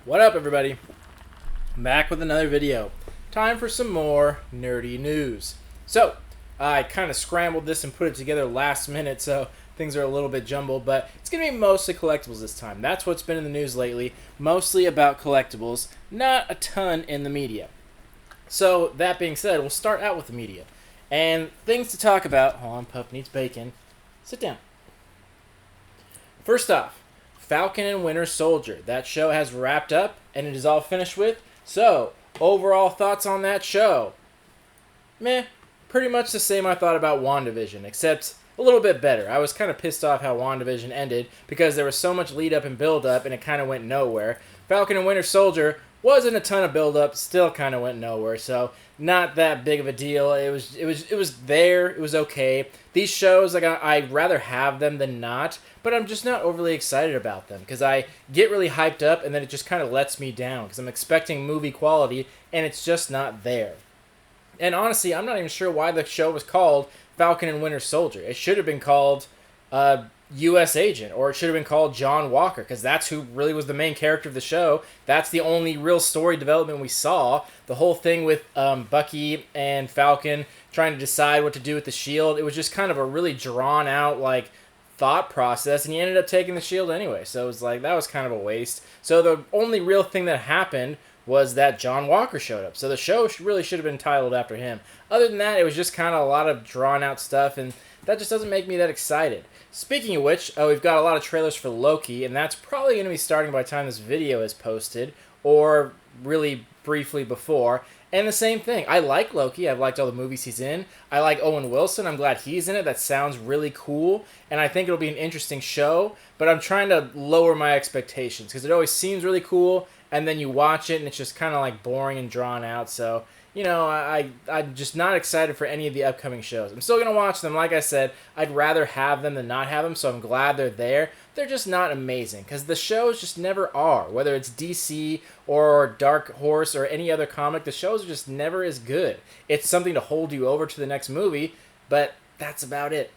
What up, everybody? I'm back with another video. Time for some more nerdy news. So, I kind of scrambled this and put it together last minute, so things are a little bit jumbled, but it's going to be mostly collectibles this time. That's what's been in the news lately, mostly about collectibles, not a ton in the media. So, that being said, we'll start out with the media. And things to talk about. Hold on, Pup needs bacon. Sit down. First off, Falcon and Winter Soldier. That show has wrapped up, and it is all finished with. So, overall thoughts on that show? Meh. Pretty much the same I thought about WandaVision, except a little bit better. I was kind of pissed off how WandaVision ended, because there was so much lead up and build up, and it kind of went nowhere. Falcon and Winter Soldier wasn't a ton of build up, still kind of went nowhere, so not that big of a deal. It was there, it was okay. These shows, like, I'd rather have them than not, but I'm just not overly excited about them, because I get really hyped up, and then it just kind of lets me down, because I'm expecting movie quality, and it's just not there. And honestly, I'm not even sure why the show was called Falcon and Winter Soldier. It should have been called U.S. Agent, or it should have been called John Walker, because that's who really was the main character of the show. That's the only real story development we saw. The whole thing with Bucky and Falcon trying to decide what to do with the shield, it was just kind of a really drawn out, like, thought process, and he ended up taking the shield anyway. So it was like, that was kind of a waste. So the only real thing that happened was that John Walker showed up. So the show really should have been titled after him. Other than that, it was just kind of a lot of drawn out stuff, and that just doesn't make me that excited. Speaking of which, we've got a lot of trailers for Loki, and that's probably going to be starting by the time this video is posted, or really briefly before. And the same thing, I like Loki, I've liked all the movies he's in. I like Owen Wilson, I'm glad he's in it, that sounds really cool. And I think it'll be an interesting show, but I'm trying to lower my expectations, because it always seems really cool, and then you watch it, and it's just kind of like boring and drawn out, so I'm just not excited for any of the upcoming shows. I'm still going to watch them. Like I said, I'd rather have them than not have them, so I'm glad they're there. They're just not amazing, because the shows just never are. Whether it's DC or Dark Horse or any other comic, the shows are just never as good. It's something to hold you over to the next movie, but that's about it.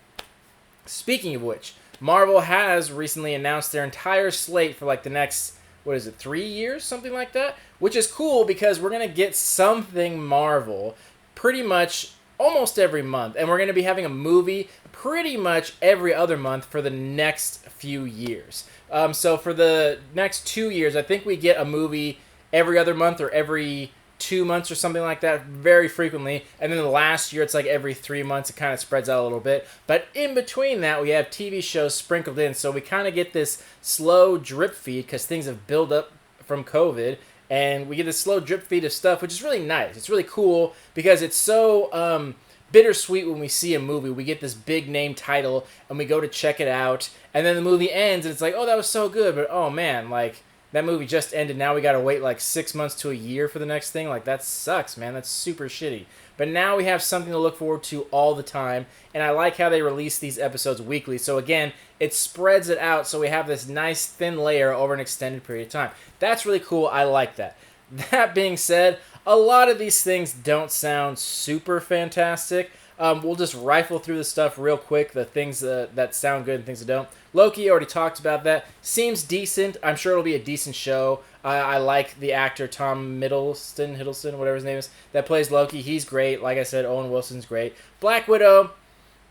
Speaking of which, Marvel has recently announced their entire slate for like the next, 3 years? Something like that? Which is cool, because we're going to get something Marvel pretty much almost every month. And we're going to be having a movie pretty much every other month for the next few years. So for the next 2 years, I think we get a movie every other month or every 2 months or something like that, very frequently. And then the last year, it's like every 3 months. It kind of spreads out a little bit. But in between that, we have TV shows sprinkled in. So we kind of get this slow drip feed, because things have built up from COVID. And we get this slow drip feed of stuff, which is really nice. It's really cool, because it's so bittersweet when we see a movie. We get this big name title, and we go to check it out. And then the movie ends, and it's like, oh, that was so good. But, oh, man, like, that movie just ended. Now we got to wait like 6 months to a year for the next thing. Like, that sucks, man. That's super shitty. But now we have something to look forward to all the time. And I like how they release these episodes weekly. So again, it spreads it out, so we have this nice thin layer over an extended period of time. That's really cool. I like that. That being said, a lot of these things don't sound super fantastic. We'll just rifle through the stuff real quick, the things that sound good and things that don't. Loki, already talked about that. Seems decent. I'm sure it'll be a decent show. I like the actor Tom Hiddleston, whatever his name is, that plays Loki. He's great. Like I said, Owen Wilson's great. Black Widow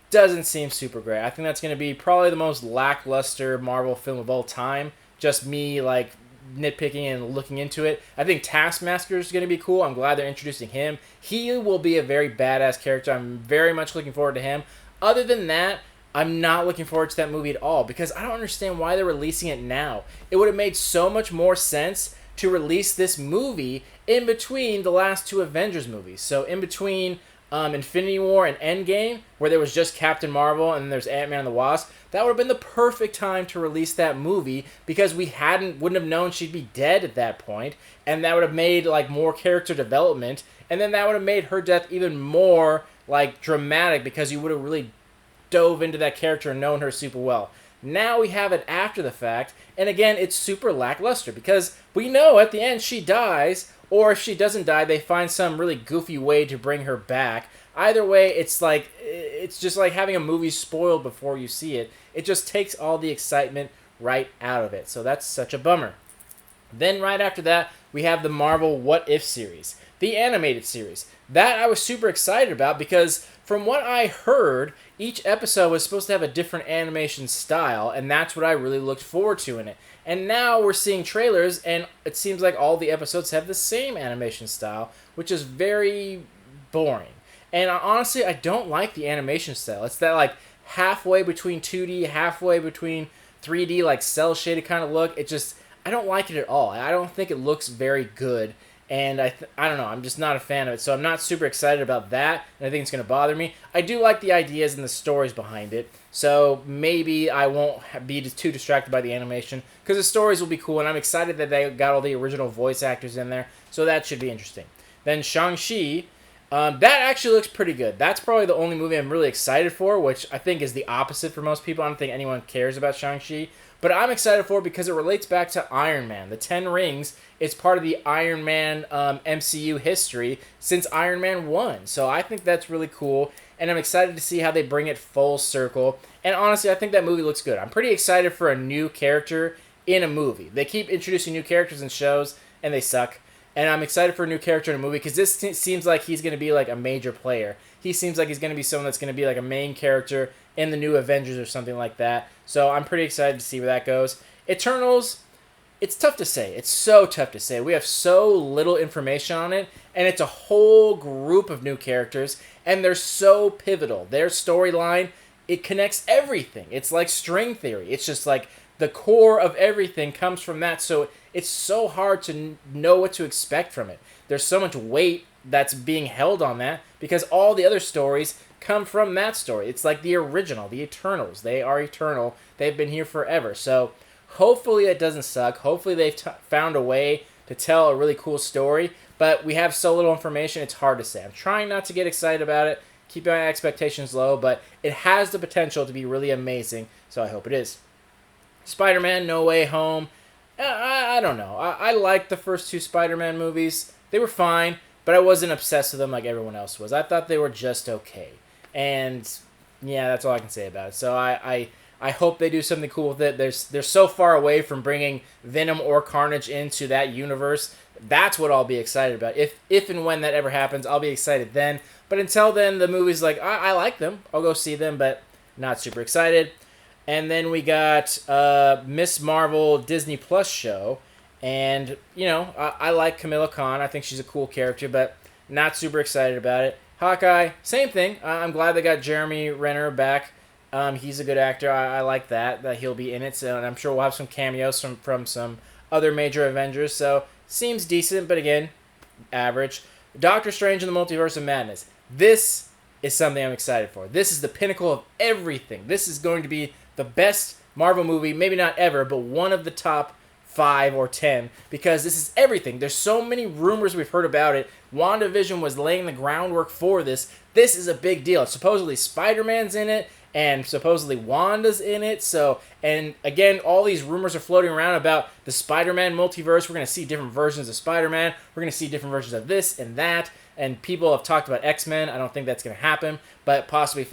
doesn't seem super great. I think that's going to be probably the most lackluster Marvel film of all time. Just me, like, nitpicking and looking into it. I think Taskmaster is going to be cool. I'm glad they're introducing him. He will be a very badass character. I'm very much looking forward to him. Other than that, I'm not looking forward to that movie at all, because I don't understand why they're releasing it now. It would have made so much more sense to release this movie in between the last two Avengers movies. So in between Infinity War and Endgame, where there was just Captain Marvel and then there's Ant-Man and the Wasp, that would have been the perfect time to release that movie, because we wouldn't have known she'd be dead at that point, and that would have made like more character development, and then that would have made her death even more like dramatic, because you would have really dove into that character and known her super well. Now we have it after the fact, and again, it's super lackluster, because we know at the end she dies, or if she doesn't die, they find some really goofy way to bring her back. Either way, it's just like having a movie spoiled before you see it. It just takes all the excitement right out of it. So that's such a bummer. Then right after that, we have the Marvel What If series, the animated series. That I was super excited about because from what I heard, each episode was supposed to have a different animation style, and that's what I really looked forward to in it. And now we're seeing trailers, and it seems like all the episodes have the same animation style, which is very boring. And honestly, I don't like the animation style. It's that like halfway between 2D, halfway between 3D, like cell shaded kind of look. It just I don't like it at all. I don't think it looks very good, and I don't know. I'm just not a fan of it, so I'm not super excited about that, and I think it's going to bother me. I do like the ideas and the stories behind it, so maybe I won't be too distracted by the animation, because the stories will be cool, and I'm excited that they got all the original voice actors in there, so that should be interesting. Then Shang-Chi, that actually looks pretty good. That's probably the only movie I'm really excited for, which I think is the opposite for most people. I don't think anyone cares about Shang-Chi. But I'm excited for it because it relates back to Iron Man. The Ten Rings is part of the Iron Man MCU history since Iron Man 1. So I think that's really cool. And I'm excited to see how they bring it full circle. And honestly, I think that movie looks good. I'm pretty excited for a new character in a movie. They keep introducing new characters in shows, and they suck. And I'm excited for a new character in a movie because this seems like he's going to be like a major player. He seems like he's going to be someone that's going to be like a main character in the new Avengers or something like that. So I'm pretty excited to see where that goes. Eternals, it's tough to say. It's so tough to say. We have so little information on it, and it's a whole group of new characters, and they're so pivotal. Their storyline, it connects everything. It's like string theory. It's just like the core of everything comes from that, so it's so hard to know what to expect from it. There's so much weight that's being held on that because all the other stories come from that story. It's like the original, the Eternals. They are eternal. They've been here forever. So hopefully it doesn't suck. Hopefully they've found a way to tell a really cool story, but we have so little information, it's hard to say. I'm trying not to get excited about it, keep my expectations low, but it has the potential to be really amazing, so I hope it is. Spider-Man No Way Home. I don't know. I liked the first two Spider-Man movies. They were fine, but I wasn't obsessed with them like everyone else was. I thought they were just okay. And yeah, that's all I can say about it. So I hope they do something cool with it. They're so far away from bringing Venom or Carnage into that universe. That's what I'll be excited about. If and when that ever happens, I'll be excited then. But until then, the movie's like, I like them. I'll go see them, but not super excited. And then we got Miss Marvel Disney Plus show. And, you know, I like Camilla Khan. I think she's a cool character, but not super excited about it. Hawkeye, same thing. I'm glad they got Jeremy Renner back. He's a good actor. I like that he'll be in it. So, and I'm sure we'll have some cameos from some other major Avengers. So, seems decent, but again, average. Doctor Strange and the Multiverse of Madness. This is something I'm excited for. This is the pinnacle of everything. This is going to be the best Marvel movie, maybe not ever, but one of the top 5 or 10, because this is everything. There's so many rumors we've heard about it. WandaVision was laying the groundwork for this. This is a big deal. Supposedly Spider-Man's in it, and supposedly Wanda's in it. So, and again, all these rumors are floating around about the Spider-Man multiverse. We're going to see different versions of Spider-Man. We're going to see different versions of this and that. And people have talked about X-Men. I don't think that's going to happen, but possibly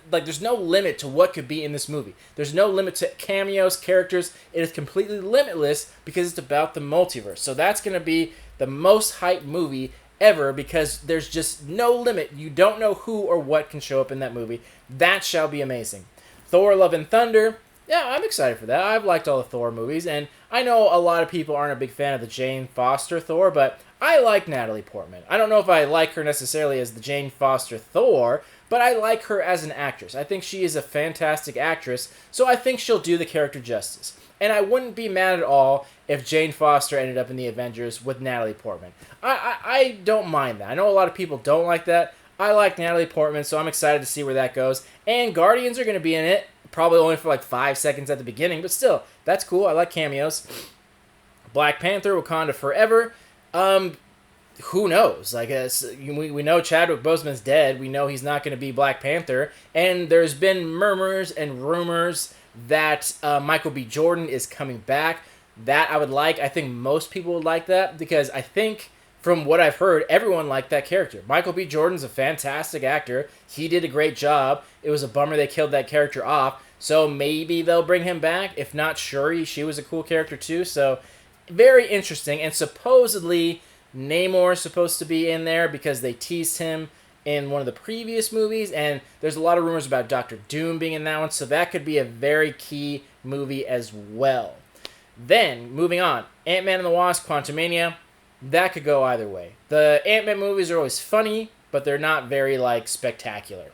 there's no limit to what could be in this movie. There's no limit to cameos, characters. It is completely limitless because it's about the multiverse. So that's going to be the most hyped movie ever because there's just no limit. You don't know who or what can show up in that movie. That shall be amazing. Thor: Love and Thunder. Yeah, I'm excited for that. I've liked all the Thor movies, and I know a lot of people aren't a big fan of the Jane Foster Thor, but I like Natalie Portman. I don't know if I like her necessarily as the Jane Foster Thor, but I like her as an actress. I think she is a fantastic actress, so I think she'll do the character justice. And I wouldn't be mad at all if Jane Foster ended up in the Avengers with Natalie Portman. I don't mind that. I know a lot of people don't like that. I like Natalie Portman, so I'm excited to see where that goes. And Guardians are going to be in it. Probably only for like 5 seconds at the beginning, but still, that's cool. I like cameos. Black Panther, Wakanda Forever. Who knows? Like, we know Chadwick Boseman's dead. We know he's not going to be Black Panther. And there's been murmurs and rumors that Michael B. Jordan is coming back. That I would like. I think most people would like that because I think from what I've heard, everyone liked that character. Michael B. Jordan's a fantastic actor. He did a great job. It was a bummer they killed that character off. So maybe they'll bring him back. If not, Shuri, she was a cool character too. So very interesting. And supposedly Namor is supposed to be in there because they teased him in one of the previous movies, and there's a lot of rumors about Doctor Doom being in that one, so that could be a very key movie as well. Then, moving on, Ant-Man and the Wasp, Quantumania, that could go either way. The Ant-Man movies are always funny, but they're not very, spectacular.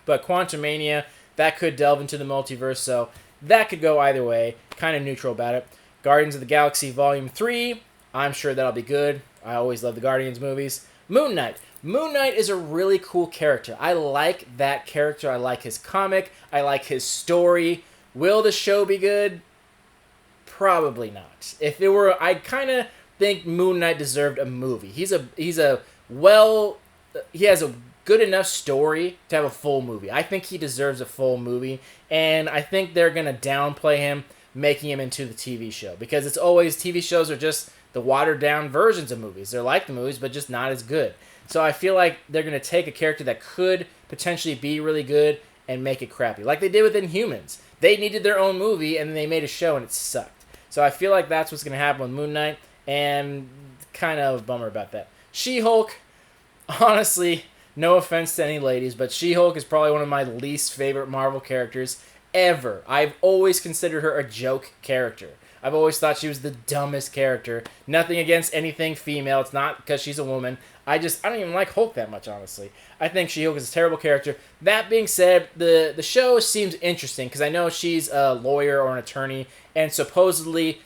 But Quantumania, that could delve into the multiverse, so that could go either way. Kind of neutral about it. Guardians of the Galaxy Volume 3, I'm sure that'll be good. I always love the Guardians movies. Moon Knight. Moon Knight is a really cool character. I like that character. I like his comic. I like his story. Will the show be good? Probably not. If it were, I kind of think Moon Knight deserved a movie. He has a good enough story to have a full movie. I think he deserves a full movie, and I think they're going to downplay him, making him into the TV show, because it's always, TV shows are just the watered down versions of movies. They're like the movies, but just not as good. So I feel like they're going to take a character that could potentially be really good and make it crappy. Like they did with Inhumans. They needed their own movie, and then they made a show, and it sucked. So I feel like that's what's going to happen with Moon Knight, and kind of a bummer about that. She-Hulk, honestly, no offense to any ladies, but She-Hulk is probably one of my least favorite Marvel characters ever. I've always considered her a joke character. I've always thought she was the dumbest character. Nothing against anything female. It's not because she's a woman. I don't even like Hulk that much, honestly. I think She-Hulk is a terrible character. That being said, the show seems interesting because I know she's a lawyer or an attorney, and supposedly,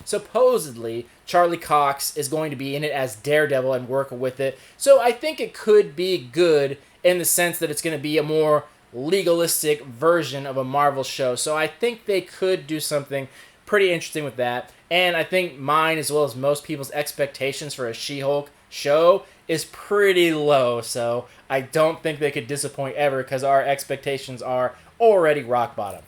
Charlie Cox is going to be in it as Daredevil and work with it. So I think it could be good in the sense that it's going to be a more legalistic version of a Marvel show. So I think they could do something pretty interesting with that. And I think mine, as well as most people's expectations for a She-Hulk show, is pretty low. So I don't think they could disappoint ever because our expectations are already rock bottom.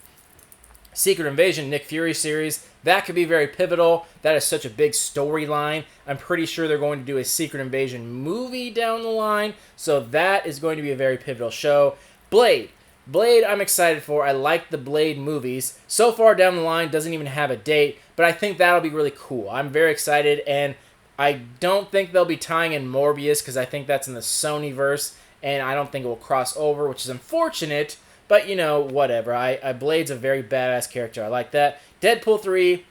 Secret Invasion, Nick Fury series, that could be very pivotal. That is such a big storyline. I'm pretty sure they're going to do a Secret Invasion movie down the line. So that is going to be a very pivotal show. Blade, I'm excited for. I like the Blade movies. So far down the line, doesn't even have a date, but I think that'll be really cool. I'm very excited, and I don't think they'll be tying in Morbius because I think that's in the Sonyverse, and I don't think it will cross over, which is unfortunate, but, whatever. Blade's a very badass character. I like that. Deadpool 3,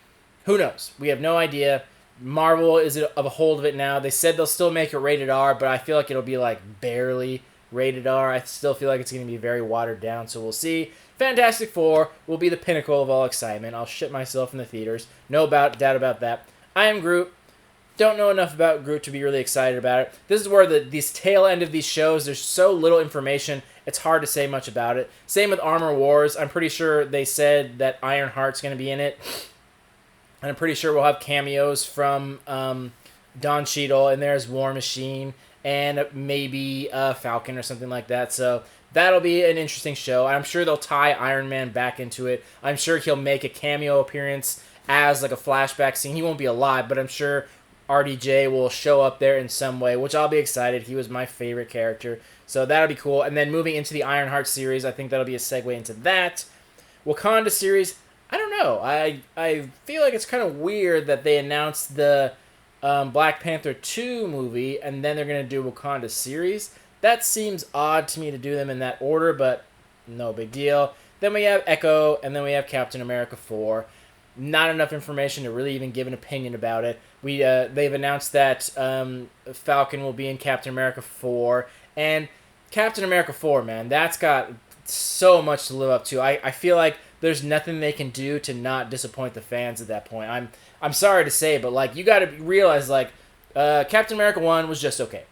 who knows? We have no idea. Marvel is of a hold of it now. They said they'll still make it rated R, but I feel like it'll be, barely rated R. I still feel like it's going to be very watered down, so we'll see. Fantastic Four will be the pinnacle of all excitement. I'll shit myself in the theaters. No doubt about that. I Am Groot. Don't know enough about Groot to be really excited about it. This is where these tail end of these shows, there's so little information, it's hard to say much about it. Same with Armor Wars. I'm pretty sure they said that Ironheart's going to be in it. And I'm pretty sure we'll have cameos from Don Cheadle, and there's War Machine, and maybe Falcon or something like that. So that'll be an interesting show. I'm sure they'll tie Iron Man back into it. I'm sure he'll make a cameo appearance as a flashback scene. He won't be alive, but I'm sure RDJ will show up there in some way, which I'll be excited. He was my favorite character. So that'll be cool. And then moving into the Ironheart series, I think that'll be a segue into that. Wakanda series, I don't know. I feel like it's kind of weird that they announced the Black Panther 2 movie, and then they're going to do Wakanda series. That seems odd to me to do them in that order, but no big deal. Then we have Echo, and then we have Captain America 4. Not enough information to really even give an opinion about it. They've announced that Falcon will be in Captain America 4, and Captain America 4, man, that's got so much to live up to. I feel like there's nothing they can do to not disappoint the fans at that point. I'm sorry to say, but you got to realize Captain America 1 was just okay.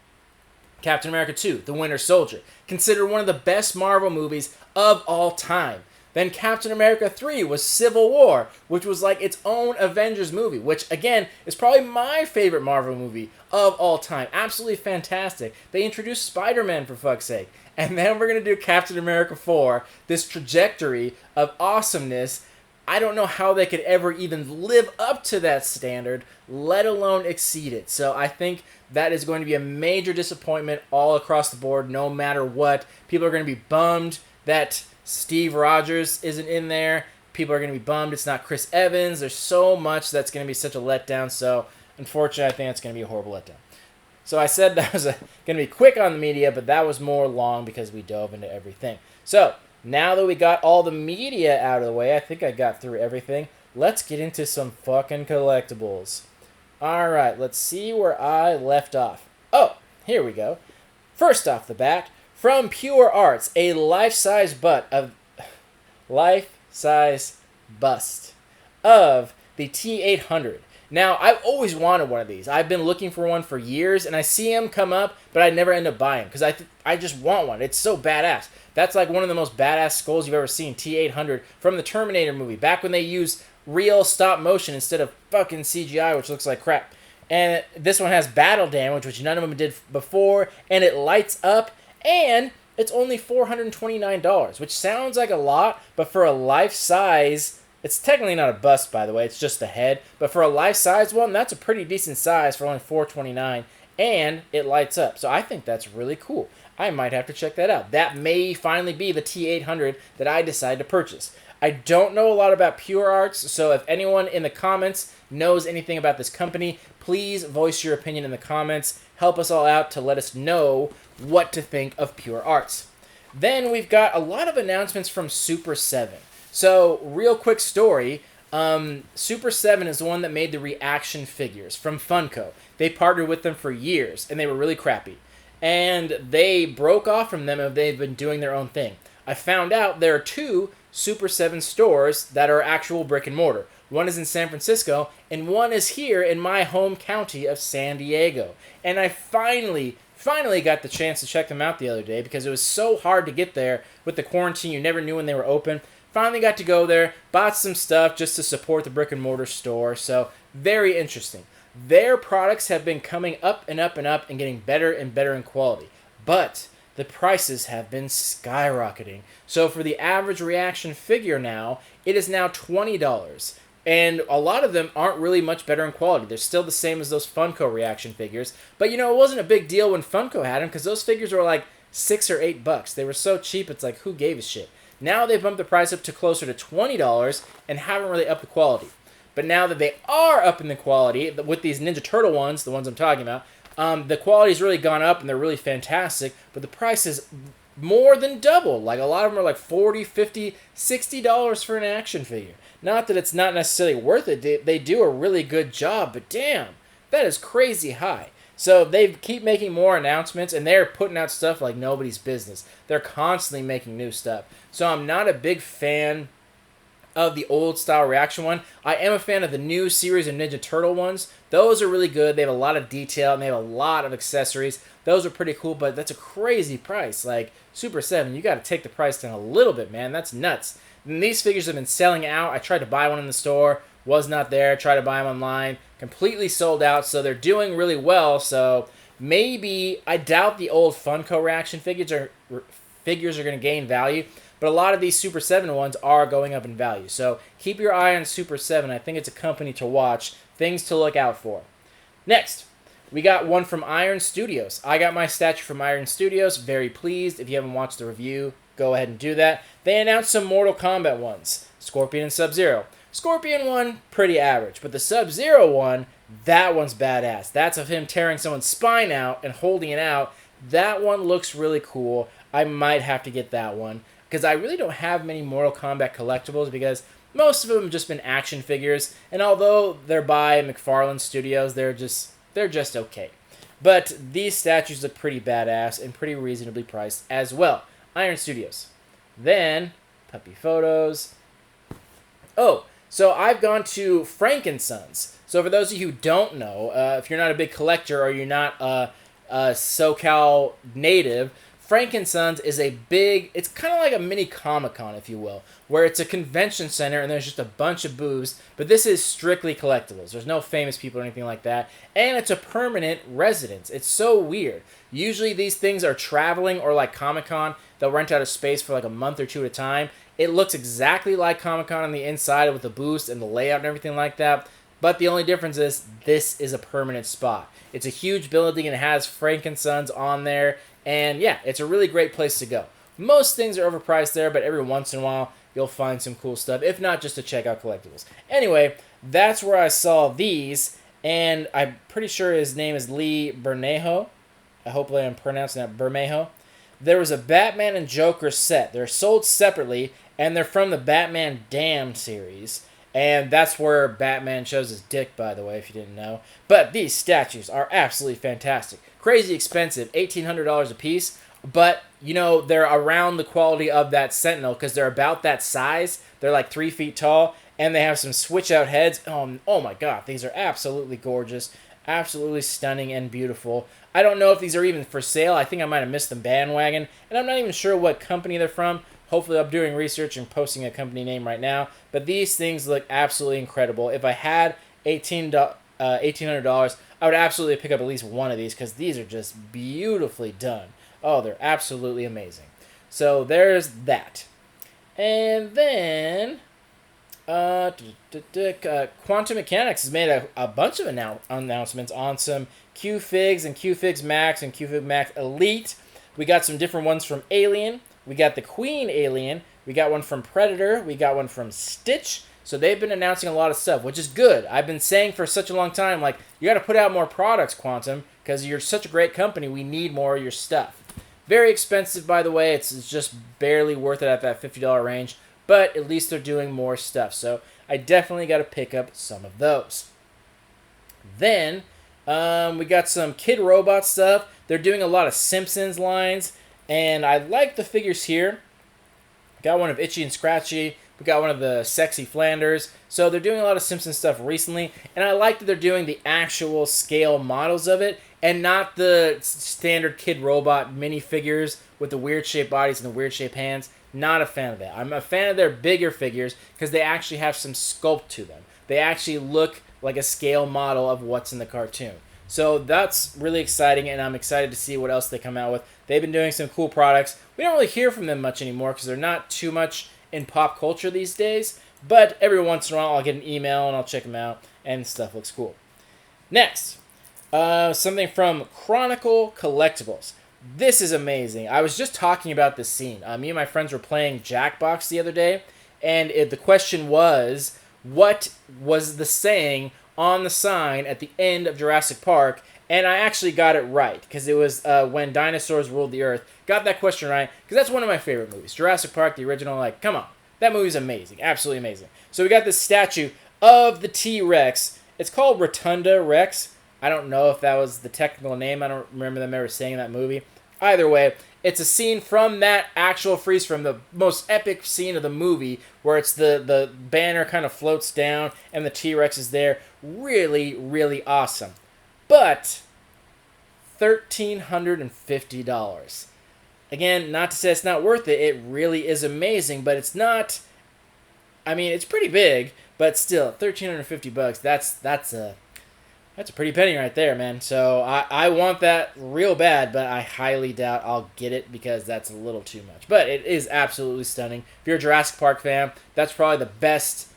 Captain America 2, The Winter Soldier, considered one of the best Marvel movies of all time. Then Captain America 3 was Civil War, which was its own Avengers movie, which, again, is probably my favorite Marvel movie of all time. Absolutely fantastic. They introduced Spider-Man, for fuck's sake. And then we're going to do Captain America 4, this trajectory of awesomeness. I don't know how they could ever even live up to that standard, let alone exceed it. So I think that is going to be a major disappointment all across the board, no matter what. People are going to be bummed that Steve Rogers isn't in there. People are going to be bummed it's not Chris Evans. There's so much that's going to be such a letdown. So, unfortunately, I think it's going to be a horrible letdown. So I said that was going to be quick on the media, but that was more long because we dove into everything. So, now that we got all the media out of the way, I think I got through everything. Let's get into some fucking collectibles. Alright, let's see where I left off. Oh, here we go. First off the bat, from Pure Arts, a life-size bust of the T800. Now, I've always wanted one of these. I've been looking for one for years, and I see them come up, but I never end up buying because I just want one. It's so badass. That's like one of the most badass skulls you've ever seen, T800, from the Terminator movie, back when they used real stop motion instead of fucking CGI, which looks like crap. And this one has battle damage, which none of them did before, and it lights up, and it's only $429, which sounds like a lot, but for a life-size... It's technically not a bust, by the way. It's just the head. But for a life-size one, that's a pretty decent size for only $429, and it lights up. So I think that's really cool. I might have to check that out. That may finally be the T800 that I decide to purchase. I don't know a lot about Pure Arts, so if anyone in the comments knows anything about this company, please voice your opinion in the comments. Help us all out to let us know what to think of Pure Arts. Then we've got a lot of announcements from Super 7. So, real quick story, Super 7 is the one that made the reaction figures from Funko. They partnered with them for years, and they were really crappy. And they broke off from them, and they've been doing their own thing. I found out there are 2 Super 7 stores that are actual brick and mortar. One is in San Francisco, and one is here in my home county of San Diego. And I finally got the chance to check them out the other day because it was so hard to get there with the quarantine. You never knew when they were open. Finally got to go there, bought some stuff just to support the brick and mortar store, so very interesting. Their products have been coming up and up and up and getting better and better in quality, but the prices have been skyrocketing. So for the average reaction figure now, it is now $20, and a lot of them aren't really much better in quality. They're still the same as those Funko reaction figures, but you know, it wasn't a big deal when Funko had them because those figures were like $6 or $8. They were so cheap, it's like, who gave a shit? Now they bumped the price up to closer to $20 and haven't really upped the quality. But now that they are upping the quality, with these Ninja Turtle ones, the ones I'm talking about, the quality's really gone up and they're really fantastic, but the price is more than double. Like, a lot of them are like $40, $50, $60 for an action figure. Not that it's not necessarily worth it. They do a really good job, but damn, that is crazy high. So they keep making more announcements, and they're putting out stuff like nobody's business. They're constantly making new stuff. So I'm not a big fan of the old style reaction one. I am a fan of the new series of Ninja Turtle ones. Those are really good. They have a lot of detail, and they have a lot of accessories. Those are pretty cool, but that's a crazy price. Like, Super 7, you got to take the price down a little bit, man. That's nuts. And these figures have been selling out. I tried to buy one in the store. Was not there. Tried to buy them online. Completely sold out, so they're doing really well. So maybe, I doubt the old Funko reaction figures are going to gain value, but a lot of these Super 7 ones are going up in value. So keep your eye on Super 7. I think it's a company to watch, things to look out for. Next, we got one from Iron Studios. I got my statue from Iron Studios. Very pleased. If you haven't watched the review, go ahead and do that. They announced some Mortal Kombat ones, Scorpion and Sub-Zero. Scorpion one, pretty average, but the Sub-Zero one, that one's badass. That's of him tearing someone's spine out and holding it out. That one looks really cool. I might have to get that one because I really don't have many Mortal Kombat collectibles because most of them have just been action figures, and although they're by McFarlane Studios, they're just okay. But these statues look pretty badass and pretty reasonably priced as well. Iron Studios. Then, puppy photos. Oh, so I've gone to Frankensons. So for those of you who don't know, if you're not a big collector or you're not a SoCal native, Frankensons is a big, it's kind of like a mini Comic-Con, if you will, where it's a convention center and there's just a bunch of booths, but this is strictly collectibles. There's no famous people or anything like that, and it's a permanent residence. It's so weird. Usually these things are traveling, or like Comic-Con, they'll rent out a space for like a month or two at a time. It looks exactly like Comic-Con on the inside with the booths and the layout and everything like that, but the only difference is this is a permanent spot. It's a huge building and it has Frankensons on there. And yeah, it's a really great place to go. Most things are overpriced there, but every once in a while, you'll find some cool stuff. If not, just to check out Collectibles. Anyway, that's where I saw these, and I'm pretty sure his name is Lee Bermejo. Hopefully I'm pronouncing that Bermejo. There was a Batman and Joker set. They're sold separately, and they're from the Batman Damned series. And that's where Batman shows his dick, by the way, if you didn't know. But these statues are absolutely fantastic. Crazy expensive, $1,800 a piece. But, you know, they're around the quality of that Sentinel because they're about that size. They're like 3 feet tall, and they have some switch-out heads. Oh my god, these are absolutely gorgeous. Absolutely stunning and beautiful. I don't know if these are even for sale. I think I might have missed the bandwagon, and I'm not even sure what company they're from. Hopefully I'm doing research and posting a company name right now. But these things look absolutely incredible. If I had $1,800, I would absolutely pick up at least one of these because these are just beautifully done. Oh, they're absolutely amazing. So there's that. And then Quantum Mechanics has made a bunch of announcements on some Q-Figs and Q-Figs Max and Q-Fig Max Elite. We got some different ones from Alien. We got the Queen Alien. We got one from Predator. We got one from Stitch. So they've been announcing a lot of stuff, which is good. I've been saying for such a long time, like, you got to put out more products, Quantum, because you're such a great company. We need more of your stuff. Very expensive, by the way. It's just barely worth it at that $50 range. But at least they're doing more stuff. So I definitely got to pick up some of those. Then we got some Kid Robot stuff. They're doing a lot of Simpsons lines. And I like the figures here. Got one of Itchy and Scratchy. We got one of the Sexy Flanders. So they're doing a lot of Simpsons stuff recently. And I like that they're doing the actual scale models of it. And not the standard Kid Robot minifigures with the weird shaped bodies and the weird shaped hands. Not a fan of that. I'm a fan of their bigger figures because they actually have some sculpt to them. They actually look like a scale model of what's in the cartoon. So that's really exciting, and I'm excited to see what else they come out with. They've been doing some cool products. We don't really hear from them much anymore because they're not too much in pop culture these days. But every once in a while, I'll get an email and I'll check them out, and stuff looks cool. Next, something from Chronicle Collectibles. This is amazing. I was just talking about this scene. Me and my friends were playing Jackbox the other day, and the question was, what was the saying on the sign at the end of Jurassic Park? And I actually got it right, because it was When Dinosaurs Ruled the Earth. Got that question right, because that's one of my favorite movies. Jurassic Park, the original, like, come on. That movie's amazing. Absolutely amazing. So we got this statue of the T-Rex. It's called Rotunda Rex. I don't know if that was the technical name. I don't remember them ever saying that movie. Either way, it's a scene from that actual freeze frame, the most epic scene of the movie, where it's the banner kind of floats down and the T-Rex is there. Really, really awesome. But $1,350. Again, not to say it's not worth it. It really is amazing, but it's not. I mean, it's pretty big, but still, $1,350. That's a pretty penny right there, man. So I want that real bad, but I highly doubt I'll get it because that's a little too much. But it is absolutely stunning. If you're a Jurassic Park fan, that's probably the best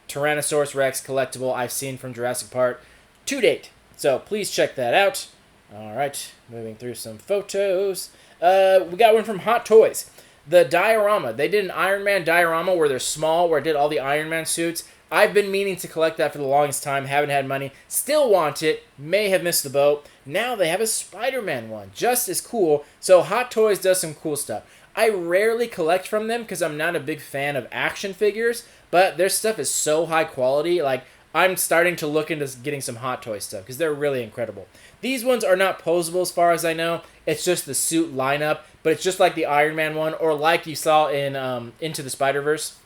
Tyrannosaurus Rex collectible I've seen from Jurassic Park to date. So please check that out. All right, moving through some photos. We got one from Hot Toys. The diorama. They did an Iron Man diorama where they're small, where it did all the Iron Man suits. I've been meaning to collect that for the longest time. Haven't had money. Still want it. May have missed the boat. Now they have a Spider-Man one. Just as cool. So Hot Toys does some cool stuff. I rarely collect from them because I'm not a big fan of action figures. But their stuff is so high quality. Like, I'm starting to look into getting some Hot Toys stuff because they're really incredible. These ones are not posable as far as I know. It's just the suit lineup. But it's just like the Iron Man one, or like you saw in Into the Spider-Verse,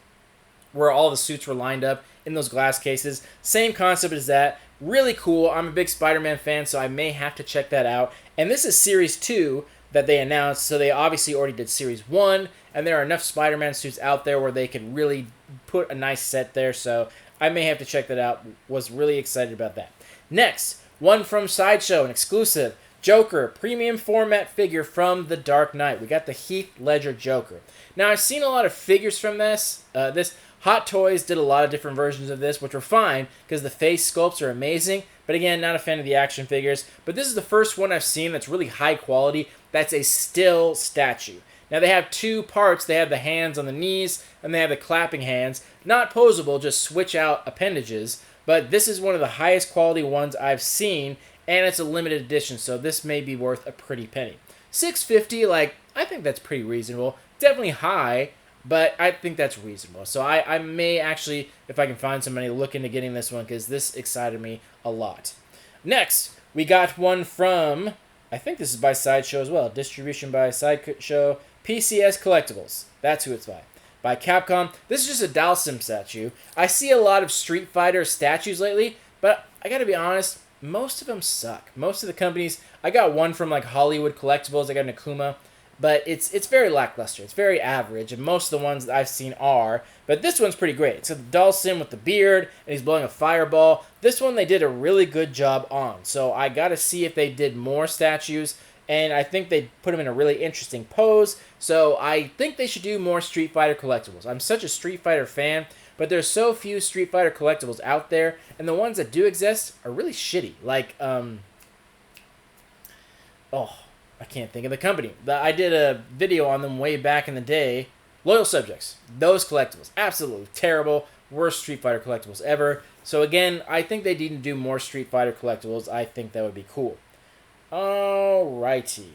where all the suits were lined up in those glass cases. Same concept as that. Really cool. I'm a big Spider-Man fan, so I may have to check that out. And this is Series 2 that they announced, so they obviously already did Series 1, and there are enough Spider-Man suits out there where they could really put a nice set there, so I may have to check that out. Was really excited about that. Next, one from Sideshow, an exclusive. Joker, premium format figure from The Dark Knight. We got the Heath Ledger Joker. Now, I've seen a lot of figures from this. Hot Toys did a lot of different versions of this, which were fine, because the face sculpts are amazing. But again, not a fan of the action figures. But this is the first one I've seen that's really high quality. That's a still statue. Now they have two parts. They have the hands on the knees, and they have the clapping hands. Not posable, just switch out appendages. But this is one of the highest quality ones I've seen, and it's a limited edition, so this may be worth a pretty penny. $6.50, like, I think that's pretty reasonable. Definitely high, but I think that's reasonable. So I may actually, if I can find somebody, look into getting this one, because this excited me a lot. Next, we got one from, I think this is by Sideshow as well. Distribution by Sideshow. PCS Collectibles. That's who it's by. By Capcom. This is just a Dalsim statue. I see a lot of Street Fighter statues lately, but I gotta be honest, most of them suck. Most of the companies, I got one from like Hollywood Collectibles, I got an Akuma, but it's very lackluster. It's very average, and most of the ones that I've seen are. But this one's pretty great. It's a Dalsim with the beard, and he's blowing a fireball. This one they did a really good job on, so I gotta see if they did more statues, and I think they put him in a really interesting pose, so I think they should do more Street Fighter collectibles. I'm such a Street Fighter fan, but there's so few Street Fighter collectibles out there, and the ones that do exist are really shitty. Like, I can't think of the company. I did a video on them way back in the day. Loyal Subjects. Those collectibles. Absolutely terrible. Worst Street Fighter collectibles ever. So again, I think they need to do more Street Fighter collectibles. I think that would be cool. Alrighty.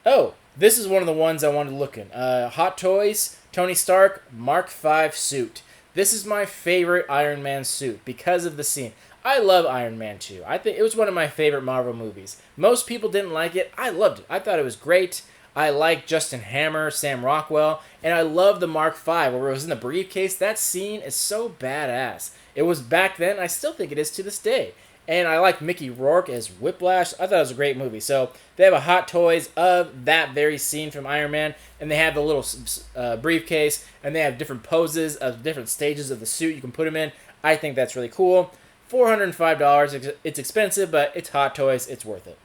Oh, this is one of the ones I wanted to look in. Hot Toys, Tony Stark, Mark V suit. This is my favorite Iron Man suit because of the scene. I love Iron Man 2. I think it was one of my favorite Marvel movies. Most people didn't like it. I loved it. I thought it was great. I like Justin Hammer, Sam Rockwell, and I love the Mark V where it was in the briefcase. That scene is so badass. It was back then. I still think it is to this day. And I like Mickey Rourke as Whiplash. I thought it was a great movie. So they have a Hot Toys of that very scene from Iron Man, and they have the little briefcase, and they have different poses of different stages of the suit you can put him in. I think that's really cool. $405. It's expensive, but it's Hot Toys. It's worth it.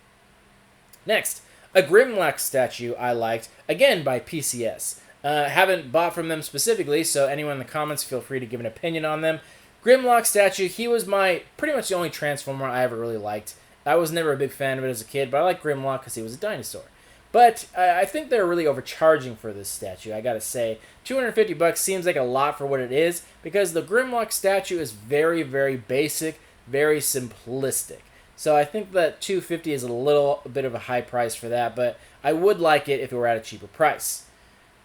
Next, a Grimlock statue I liked, again by PCS. Haven't bought from them specifically, so anyone in the comments feel free to give an opinion on them. Grimlock statue, he was pretty much the only Transformer I ever really liked. I was never a big fan of it as a kid, but I like Grimlock because he was a dinosaur. But I think they're really overcharging for this statue, I gotta say. $250 seems like a lot for what it is, because the Grimlock statue is very, very basic, very simplistic. So I think that $250 is a little bit of a high price for that, but I would like it if it were at a cheaper price.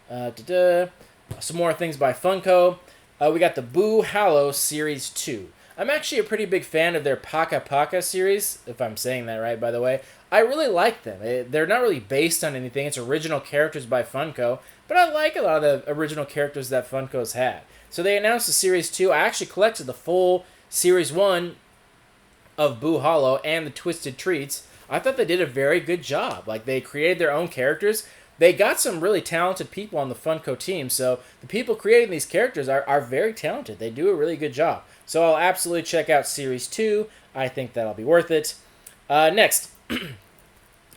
Some more things by Funko. We got the Boo Hallow Series 2. I'm actually a pretty big fan of their Paka Paka series, if I'm saying that right, by the way. I really like them. They're not really based on anything. It's original characters by Funko, but I like a lot of the original characters that Funko's had. So they announced the Series 2. I actually collected the full Series 1 of Boo Hollow and the Twisted Treats. I thought they did a very good job. Like, they created their own characters. They got some really talented people on the Funko team, so the people creating these characters are very talented. They do a really good job. So I'll absolutely check out Series 2. I think that'll be worth it. Next,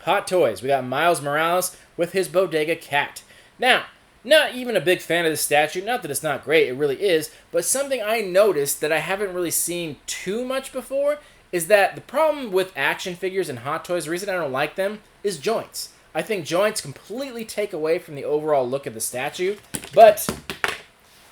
Hot Toys. We got Miles Morales with his Bodega cat. Now, not even a big fan of this statue. Not that it's not great, it really is. But something I noticed that I haven't really seen too much before is that the problem with action figures and Hot Toys, the reason I don't like them, is joints. I think joints completely take away from the overall look of the statue, but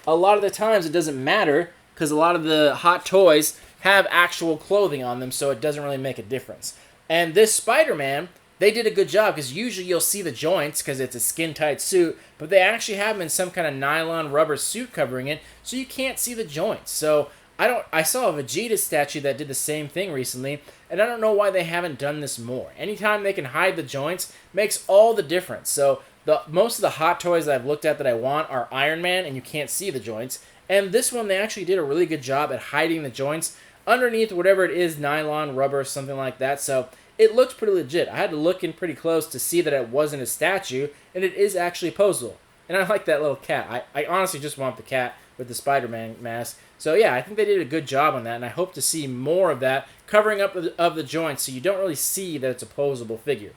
a lot of the times it doesn't matter because a lot of the Hot Toys have actual clothing on them, so it doesn't really make a difference. And this Spider-Man, they did a good job because usually you'll see the joints because it's a skin-tight suit, but they actually have him in some kind of nylon rubber suit covering it, so you can't see the joints. So I saw a Vegeta statue that did the same thing recently, and I don't know why they haven't done this more. Anytime they can hide the joints makes all the difference. So most of the Hot Toys that I've looked at that I want are Iron Man, and you can't see the joints. And this one, they actually did a really good job at hiding the joints underneath whatever it is, nylon, rubber, something like that. So it looks pretty legit. I had to look in pretty close to see that it wasn't a statue, and it is actually posable. And I like that little cat. I honestly just want the cat with the Spider-Man mask. So yeah, I think they did a good job on that, and I hope to see more of that covering up of the joints so you don't really see that it's a posable figure.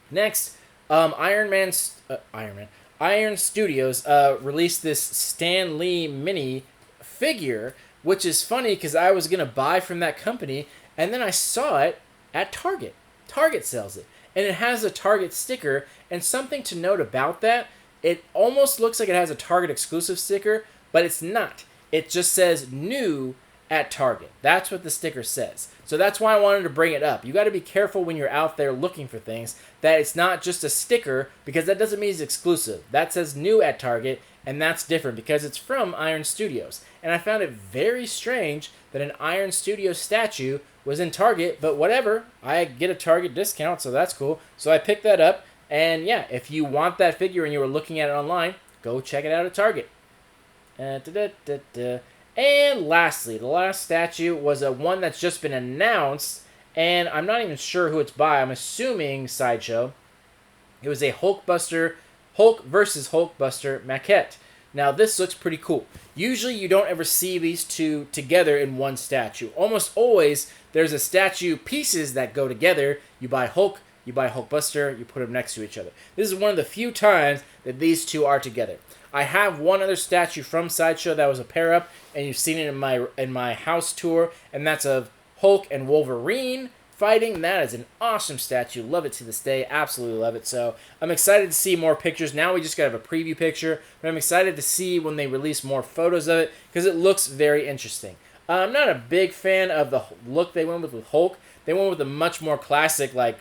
Next, Iron Studios released this Stan Lee mini figure, which is funny because I was going to buy from that company, and then I saw it at Target. Target sells it. and it has a Target sticker. And something to note about that, it almost looks like it has a Target exclusive sticker, but it's not. It just says new at Target. That's what the sticker says. So that's why I wanted to bring it up. You got to be careful when you're out there looking for things that it's not just a sticker, because that doesn't mean it's exclusive. That says new at Target, and that's different because it's from Iron Studios. And I found it very strange that an Iron Studios statue was in Target, but whatever. I get a Target discount, so that's cool. So I picked that up, and yeah, if you want that figure and you were looking at it online, go check it out at Target. And lastly, the last statue was one that's just been announced, and I'm not even sure who it's by. I'm assuming Sideshow. It was a Hulk versus Hulkbuster maquette. Now, this looks pretty cool. Usually, you don't ever see these two together in one statue. Almost always, there's a statue pieces that go together. You buy Hulk, you buy Hulkbuster, you put them next to each other. This is one of the few times that these two are together. I have one other statue from Sideshow that was a pair-up, and you've seen it in my house tour, and that's of Hulk and Wolverine fighting. That is an awesome statue. Love it to this day. Absolutely love it. So I'm excited to see more pictures. Now we just got to have a preview picture, but I'm excited to see when they release more photos of it because it looks very interesting. I'm not a big fan of the look they went with Hulk. They went with a much more classic, like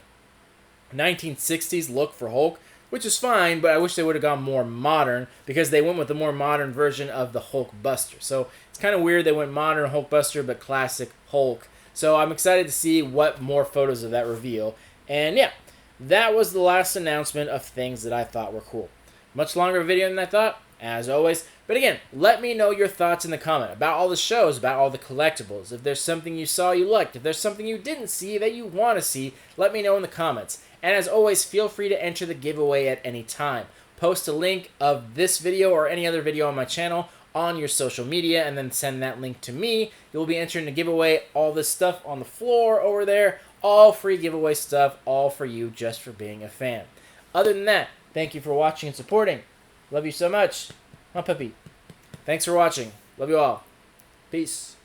1960s look for Hulk, which is fine, but I wish they would have gone more modern because they went with the more modern version of the Hulkbuster. So it's kind of weird they went modern Hulkbuster, but classic Hulk. So I'm excited to see what more photos of that reveal. And yeah, that was the last announcement of things that I thought were cool. Much longer video than I thought, as always. But again, let me know your thoughts in the comment about all the shows, about all the collectibles. If there's something you saw you liked, if there's something you didn't see that you want to see, let me know in the comments. And as always, feel free to enter the giveaway at any time. Post a link of this video or any other video on my channel on your social media and then send that link to me. You'll be entering the giveaway. All this stuff on the floor over there, all free giveaway stuff, all for you just for being a fan. Other than that, thank you for watching and supporting. Love you so much. My puppy. Thanks for watching. Love you all. Peace.